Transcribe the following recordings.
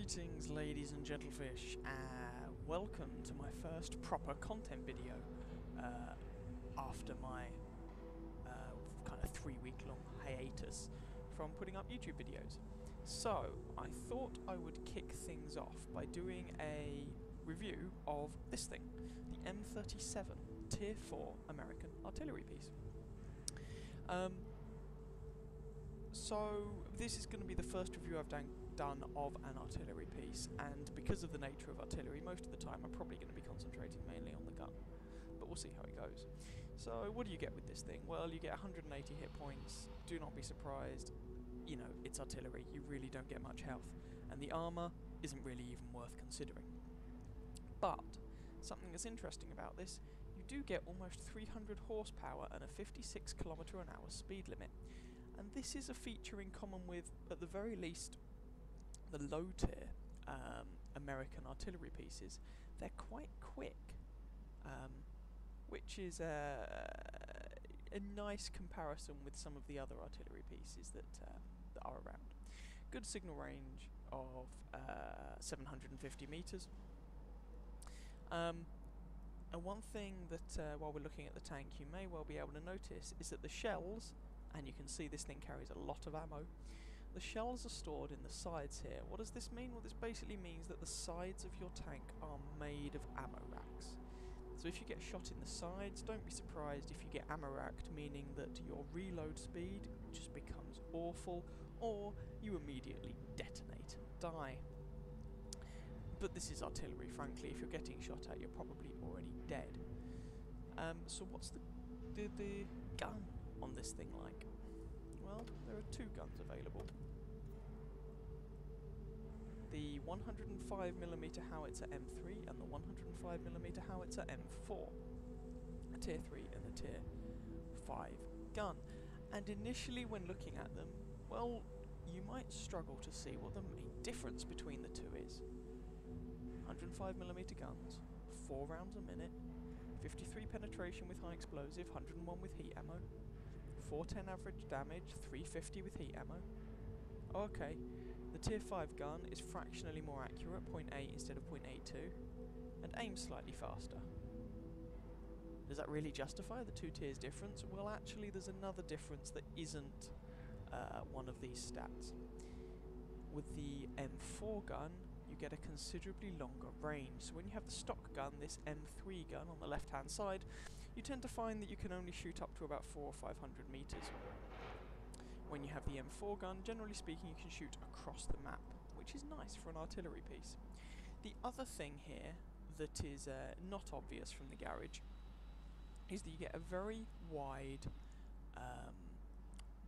Greetings, ladies and gentlefish, welcome to my first proper content video after my kind of 3-week-long hiatus from putting up YouTube videos. So, I thought I would kick things off by doing a review of this thing, the M37 Tier 4 American artillery piece. So this is going to be the first review I've done of an artillery piece, and because of the nature of artillery, most of the time I'm probably going to be concentrating mainly on the gun, but we'll see how it goes. So what do you get with this thing? Well, you get 180 hit points. Do not be surprised, you know, it's artillery, you really don't get much health, and the armour isn't really even worth considering. But something that's interesting about this, you do get almost 300 horsepower and a 56 km/h speed limit. And this is a feature in common with, at the very least, the low-tier American artillery pieces. They're quite quick, which is a nice comparison with some of the other artillery pieces that are around. Good signal range of 750 metres. And one thing that, while we're looking at the tank, you may well be able to notice is that the shells, and you can see this thing carries a lot of ammo, the shells are stored in the sides here. What does this mean? Well, this basically means that the sides of your tank are made of ammo racks. So if you get shot in the sides, don't be surprised if you get ammo racked, meaning that your reload speed just becomes awful, or you immediately detonate and die. But this is artillery, frankly. If you're getting shot at, you're probably already dead. So what's the gun on this thing like? Well, there are two guns available. The 105mm howitzer M3 and the 105mm howitzer M4. A Tier 3 and a Tier 5 gun. And initially when looking at them, well, you might struggle to see what the main difference between the two is. 105mm guns, 4 rounds a minute, 53 penetration with high explosive, 101 with heat ammo, 410 average damage, 350 with heat ammo. Okay, the Tier 5 gun is fractionally more accurate, 0.8 instead of 0.82, and aims slightly faster. Does that really justify the two tiers difference? Well, actually there's another difference that isn't one of these stats. With the M4 gun, you get a considerably longer range. So when you have the stock gun, this M3 gun on the left hand side, you tend to find that you can only shoot up to about 400 or 500 metres. When you have the M4 gun, generally speaking, you can shoot across the map, which is nice for an artillery piece. The other thing here that is not obvious from the garage is that you get a very wide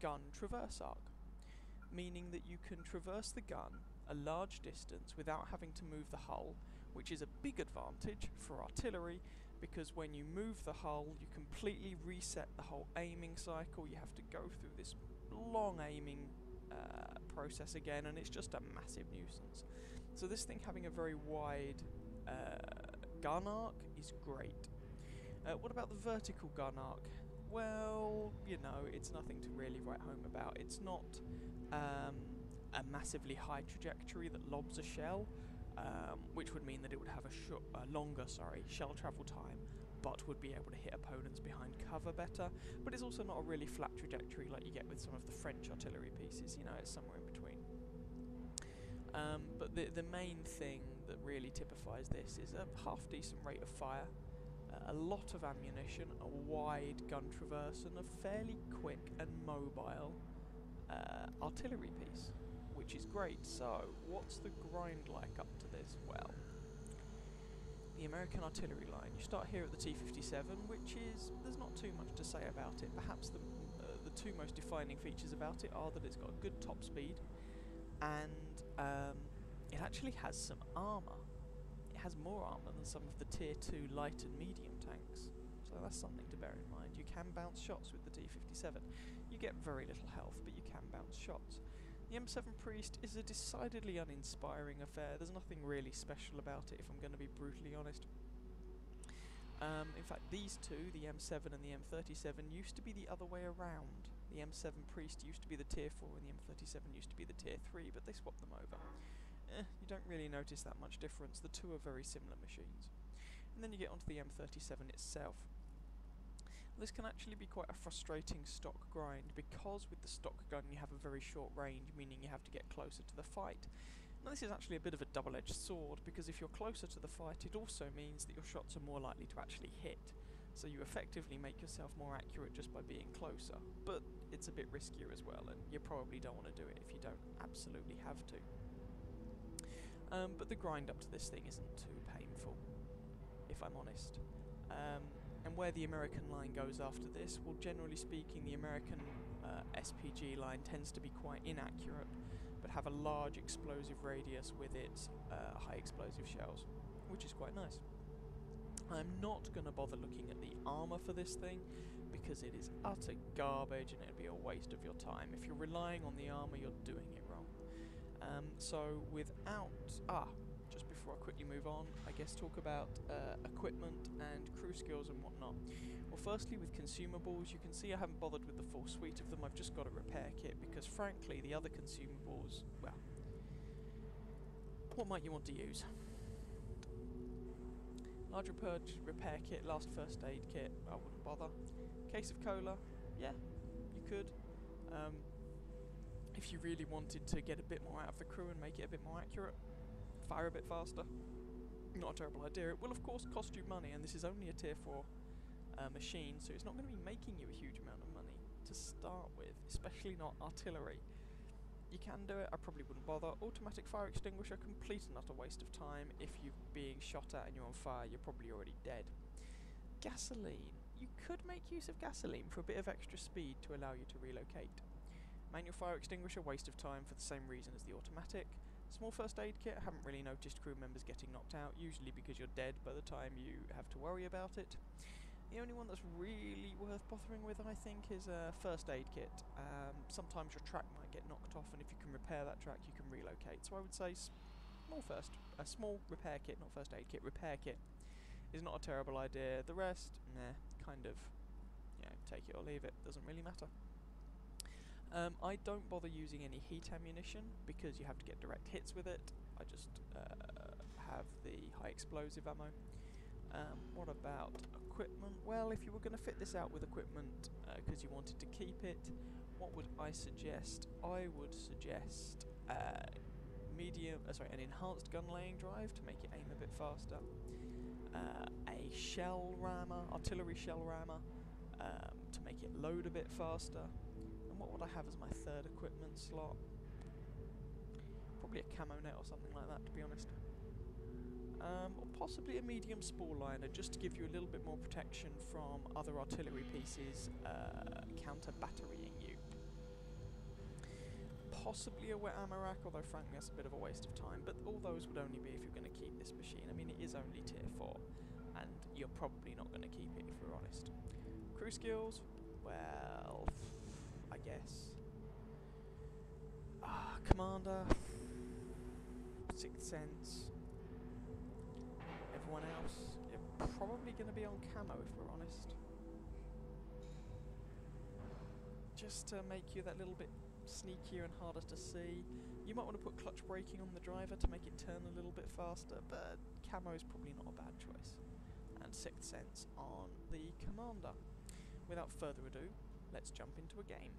gun traverse arc, meaning that you can traverse the gun a large distance without having to move the hull, which is a big advantage for artillery, because when you move the hull you completely reset the whole aiming cycle. You have to go through this long aiming process again, and it's just a massive nuisance. So this thing having a very wide gun arc is great. What about the vertical gun arc? Well, you know, it's nothing to really write home about. It's not a massively high trajectory that lobs a shell, which would mean that it would have a longer shell travel time, but would be able to hit opponents behind cover better. But it's also not a really flat trajectory like you get with some of the French artillery pieces. You know, it's somewhere in between. But the main thing that really typifies this is a half decent rate of fire, a lot of ammunition, a wide gun traverse, and a fairly quick and mobile artillery piece, which is great. So, what's the grind like up to this? Well, the American artillery line. You start here at the T-57, which is, there's not too much to say about it. Perhaps the two most defining features about it are that it's got a good top speed, and it actually has some armour. It has more armour than some of the Tier 2 light and medium tanks, so that's something to bear in mind. You can bounce shots with the T-57. You get very little health, but you can bounce shots. The M7 Priest is a decidedly uninspiring affair. There's nothing really special about it, if I'm going to be brutally honest. In fact, these two, the M7 and the M37, used to be the other way around. The M7 Priest used to be the Tier 4 and the M37 used to be the Tier 3, but they swapped them over. you don't really notice that much difference. The two are very similar machines. And then you get onto the M37 itself. This can actually be quite a frustrating stock grind, because with the stock gun you have a very short range, meaning you have to get closer to the fight. Now this is actually a bit of a double-edged sword, because if you're closer to the fight it also means that your shots are more likely to actually hit. So you effectively make yourself more accurate just by being closer, but it's a bit riskier as well, and you probably don't want to do it if you don't absolutely have to. But the grind up to this thing isn't too painful, if I'm honest. And where the American line goes after this, well, generally speaking, the American SPG line tends to be quite inaccurate, but have a large explosive radius with its high explosive shells, which is quite nice. I'm not going to bother looking at the armour for this thing, because it is utter garbage and it'll be a waste of your time. If you're relying on the armour, you're doing it wrong. So without... just before I quickly move on, I guess talk about equipment and crew skills and whatnot. Well, firstly, with consumables, you can see I haven't bothered with the full suite of them. I've just got a repair kit, because frankly, the other consumables, well, what might you want to use? Large repair kit, last first aid kit, I wouldn't bother. Case of cola, yeah, you could. If you really wanted to get a bit more out of the crew and make it a bit more accurate, fire a bit faster, not a terrible idea. It will of course cost you money, and this is only a tier 4 machine, so it's not going to be making you a huge amount of money to start with, especially not artillery. You can do it, I probably wouldn't bother. Automatic fire extinguisher, complete and utter waste of time. If you're being shot at and you're on fire, you're probably already dead. Gasoline, you could make use of gasoline for a bit of extra speed to allow you to relocate. Manual fire extinguisher, waste of time for the same reason as the automatic. Small first aid kit, I haven't really noticed crew members getting knocked out, usually because you're dead by the time you have to worry about it. The only one that's really worth bothering with, I think, is a first aid kit. Sometimes your track might get knocked off, and if you can repair that track, you can relocate. So I would say small repair kit, not first aid kit, repair kit is not a terrible idea. The rest, nah, kind of, you know, take it or leave it, doesn't really matter. I don't bother using any heat ammunition, because you have to get direct hits with it. I just have the high explosive ammo. What about equipment? Well, if you were going to fit this out with equipment because you wanted to keep it, what would I suggest? I would suggest an enhanced gun laying drive to make it aim a bit faster, a shell rammer, artillery shell rammer, to make it load a bit faster. And what would I have as my third equipment slot? Probably a camo net or something like that, to be honest. Or possibly a medium spore liner, just to give you a little bit more protection from other artillery pieces counter-batterying you. Possibly a wet ammo rack, although frankly that's a bit of a waste of time, but all those would only be if you're going to keep this machine. I mean, it is only tier 4, and you're probably not going to keep it if we're honest. Crew skills, well, I guess. Commander, Sixth Sense. Everyone else, you're probably going to be on camo if we're honest. Just to make you that little bit sneakier and harder to see. You might want to put clutch braking on the driver to make it turn a little bit faster, but camo is probably not a bad choice. And Sixth Sense on the commander. Without further ado, let's jump into a game.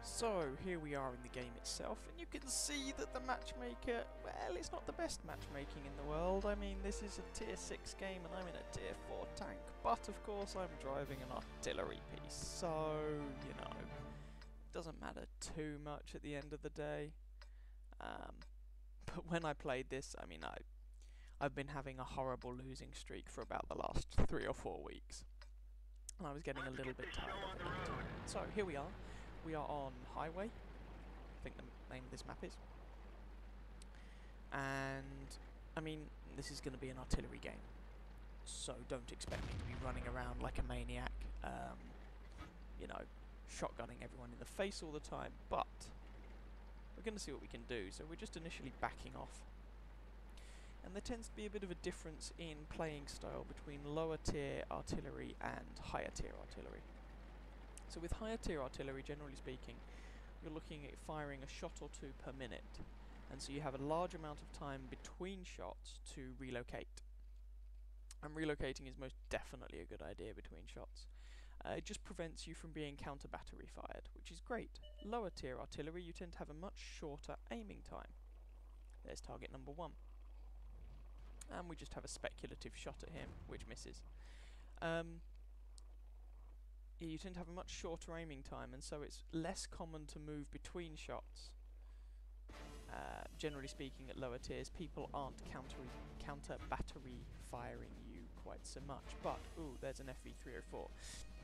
So, here we are in the game itself, and you can see that the matchmaker, well, it's not the best matchmaking in the world. I mean, this is a tier 6 game and I'm in a tier 4 tank, but of course I'm driving an artillery piece, so, you know, it doesn't matter too much at the end of the day. But when I played this, I mean, I've been having a horrible losing streak for about the last 3 or 4 weeks, and I was getting a little bit tired of it. So, here we are. We are on Highway, I think the name of this map is. And, I mean, this is going to be an artillery game, so don't expect me to be running around like a maniac, you know, shotgunning everyone in the face all the time, but we're going to see what we can do. So we're just initially backing off. And there tends to be a bit of a difference in playing style between lower tier artillery and higher tier artillery. So with higher tier artillery, generally speaking, you're looking at firing a shot or 2 per minute. and so you have a large amount of time between shots to relocate. And relocating is most definitely a good idea between shots. It just prevents you from being counter-battery fired, which is great. Lower tier artillery, you tend to have a much shorter aiming time. There's target number 1. And we just have a speculative shot at him, which misses. You tend to have a much shorter aiming time, and so it's less common to move between shots. Generally speaking, at lower tiers, people aren't counter-battery firing you quite so much. But, ooh, there's an FV304.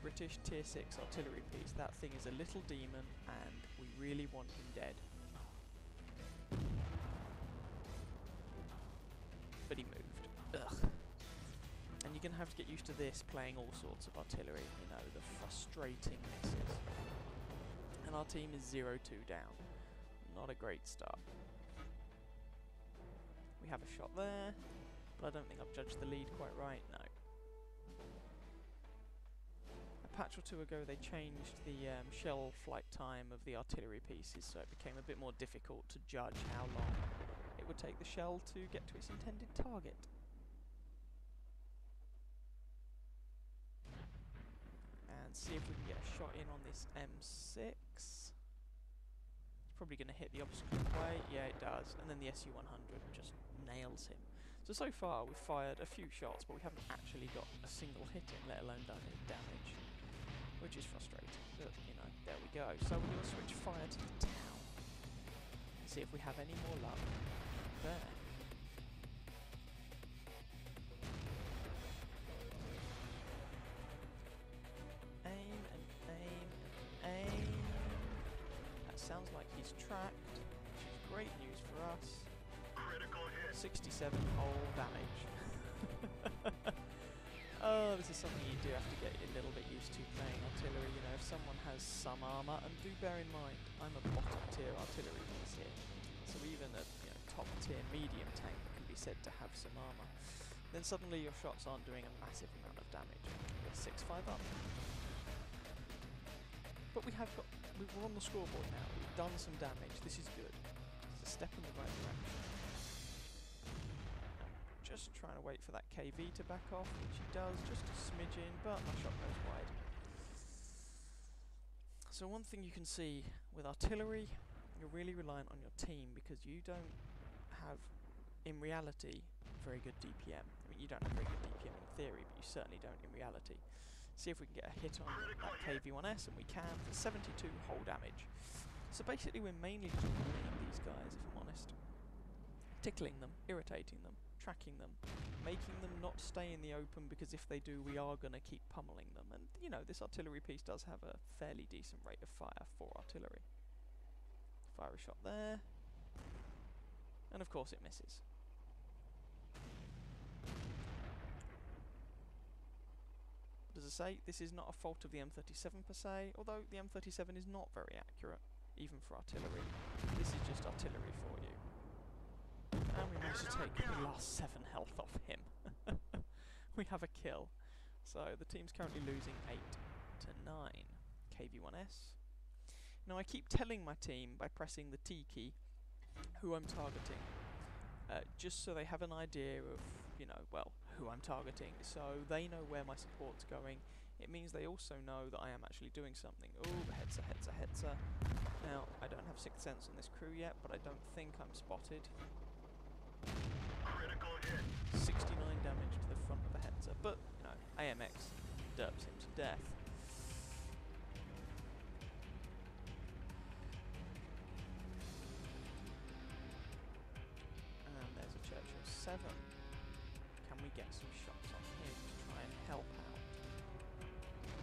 British tier 6 artillery piece. That thing is a little demon, and we really want him dead. But he moved. Ugh. And you're going to have to get used to this, playing all sorts of artillery, you know, the frustrating misses. And our team is 0-2 down. Not a great start. We have a shot there, but I don't think I've judged the lead quite right, no. A patch or two ago they changed the shell flight time of the artillery pieces, so it became a bit more difficult to judge how long it would take the shell to get to its intended target. And see if we can get a shot in on this M6. It's probably going to hit the obstacle way. Yeah, it does. And then the SU-100 just nails him. So far we've fired a few shots, but we haven't actually got a single hit in, let alone done any damage. Which is frustrating, but, you know, there we go. So we're going to switch fire to the town. And see if we have any more luck there. Aim and aim and aim. That sounds like he's tracked, which is great news for us. Critical hit. 67 whole damage. Oh, this is something you do have to get a little bit used to playing artillery. You know, if someone has some armour, and do bear in mind, I'm a bottom tier artillery piece here, so even a top tier medium tank can be said to have some armour. Then suddenly your shots aren't doing a massive amount of damage. We're 6-5 up. But we're on the scoreboard now. We've done some damage. This is good. It's a step in the right direction. Just trying to wait for that KV to back off, which he does, just a smidgen, but my shot goes wide. So one thing you can see with artillery, you're really reliant on your team, because you don't have, in reality, very good DPM. I mean, you don't have very good DPM in theory, but you certainly don't in reality. See if we can get a hit on that KV-1S, and we can, for 72 whole damage. So basically we're mainly just bullying these guys, if I'm honest. Tickling them, irritating them, tracking them, making them not stay in the open, because if they do, we are going to keep pummeling them. And, you know, this artillery piece does have a fairly decent rate of fire for artillery. Fire a shot there. And of course it misses. But as I say, this is not a fault of the M37 per se, although the M37 is not very accurate, even for artillery. This is just artillery for you. And we managed to take the last 7 health off him. We have a kill. So the team's currently losing 8-9. KV-1S. Now I keep telling my team by pressing the T key who I'm targeting. Just so they have an idea of, you know, well, who I'm targeting. So they know where my support's going. It means they also know that I am actually doing something. Ooh, hetzer. Now, I don't have 6th sense on this crew yet, but I don't think I'm spotted. Critical hit. 69 damage to the front of the hetzer, but, you know, AMX derps him to death. And there's a Churchill 7. Can we get some shots on him to try and help out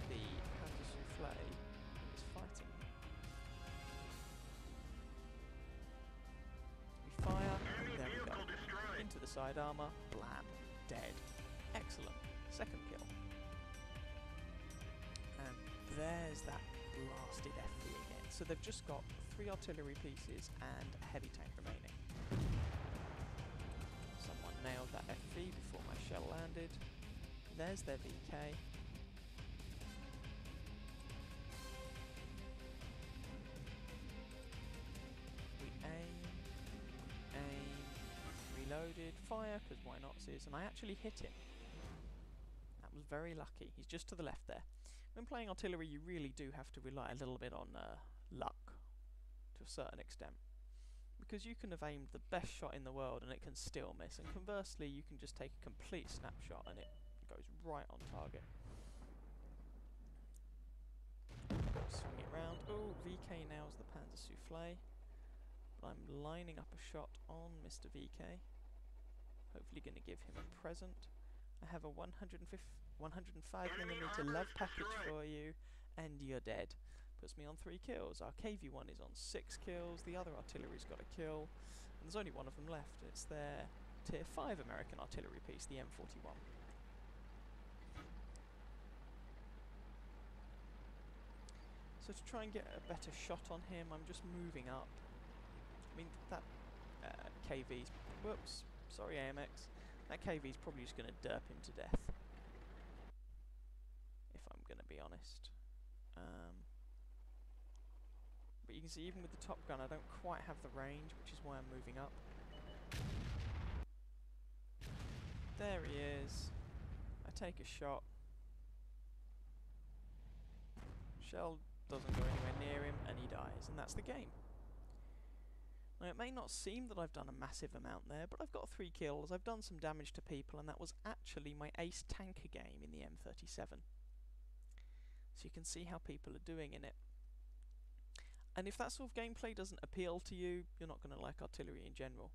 the Panzer Soufflé who is fighting him? We fire, and there we go. Into the side armour, blam, dead. Excellent. Second kill. And there's that blasted FV again. So they've just got 3 artillery pieces and a heavy tank remaining. Someone nailed that FV before my shell landed. There's their VK. We aim, reloaded, fire, because why not, sis? And I actually hit him. That was very lucky. He's just to the left there. When playing artillery, you really do have to rely a little bit on luck, to a certain extent. Because you can have aimed the best shot in the world and it can still miss, and conversely, you can just take a complete snapshot and it goes right on target. Swing it round. Oh, VK nails the Panzer Soufflé. But I'm lining up a shot on Mr. VK. Hopefully going to give him a present. I have a 105mm love package for you, and you're dead. Puts me on 3 kills. Our KV-1 is on 6 kills. The other artillery's got a kill. And there's only one of them left. It's their Tier 5 American artillery piece, the M41. So to try and get a better shot on him, I'm just moving up. I mean, that KV's... Whoops, sorry AMX. That KV's probably just going to derp him to death. If I'm going to be honest. But you can see even with the top gun, I don't quite have the range, which is why I'm moving up. There he is. I take a shot. Shell doesn't go anywhere near him, and he dies, and that's the game. Now, it may not seem that I've done a massive amount there, but I've got 3 kills, I've done some damage to people, and that was actually my ace tanker game in the M37. So you can see how people are doing in it. And if that sort of gameplay doesn't appeal to you, you're not going to like artillery in general.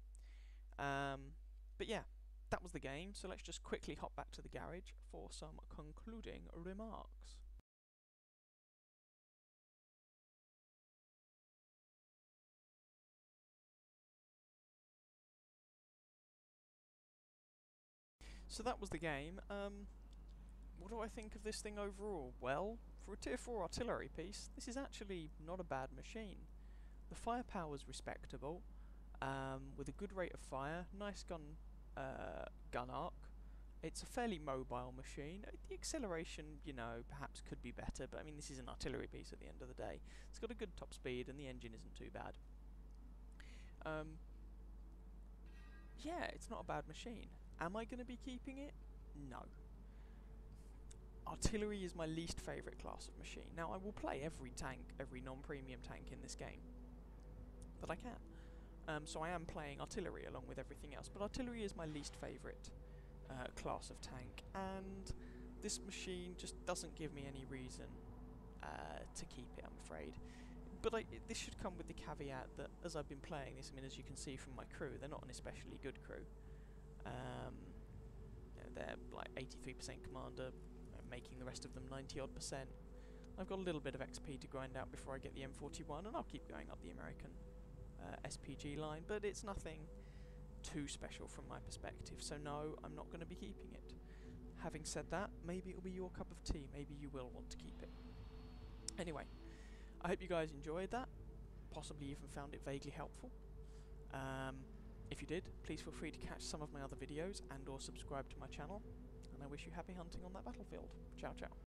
But yeah, that was the game, so let's just quickly hop back to the garage for some concluding remarks. So that was the game. What do I think of this thing overall? Well, for a Tier 4 artillery piece, this is actually not a bad machine. The firepower's respectable, with a good rate of fire, nice gun arc. It's a fairly mobile machine. The acceleration, you know, perhaps could be better, but I mean, this is an artillery piece at the end of the day. It's got a good top speed, and the engine isn't too bad. Yeah, it's not a bad machine. Am I going to be keeping it? No. Artillery is my least favourite class of machine. Now, I will play every tank, every non-premium tank in this game that I can. So I am playing artillery along with everything else, but artillery is my least favourite class of tank, and this machine just doesn't give me any reason to keep it, I'm afraid. But this should come with the caveat that as I've been playing this, I mean, as you can see from my crew, they're not an especially good crew. They're like 83% commander, making the rest of them 90-odd%. I've got a little bit of XP to grind out before I get the M41, and I'll keep going up the American SPG line, but it's nothing too special from my perspective, so no, I'm not going to be keeping it. Having said that, maybe it'll be your cup of tea, maybe you will want to keep it. Anyway, I hope you guys enjoyed that, possibly even found it vaguely helpful. If you did, please feel free to catch some of my other videos and or subscribe to my channel, and I wish you happy hunting on that battlefield. Ciao ciao.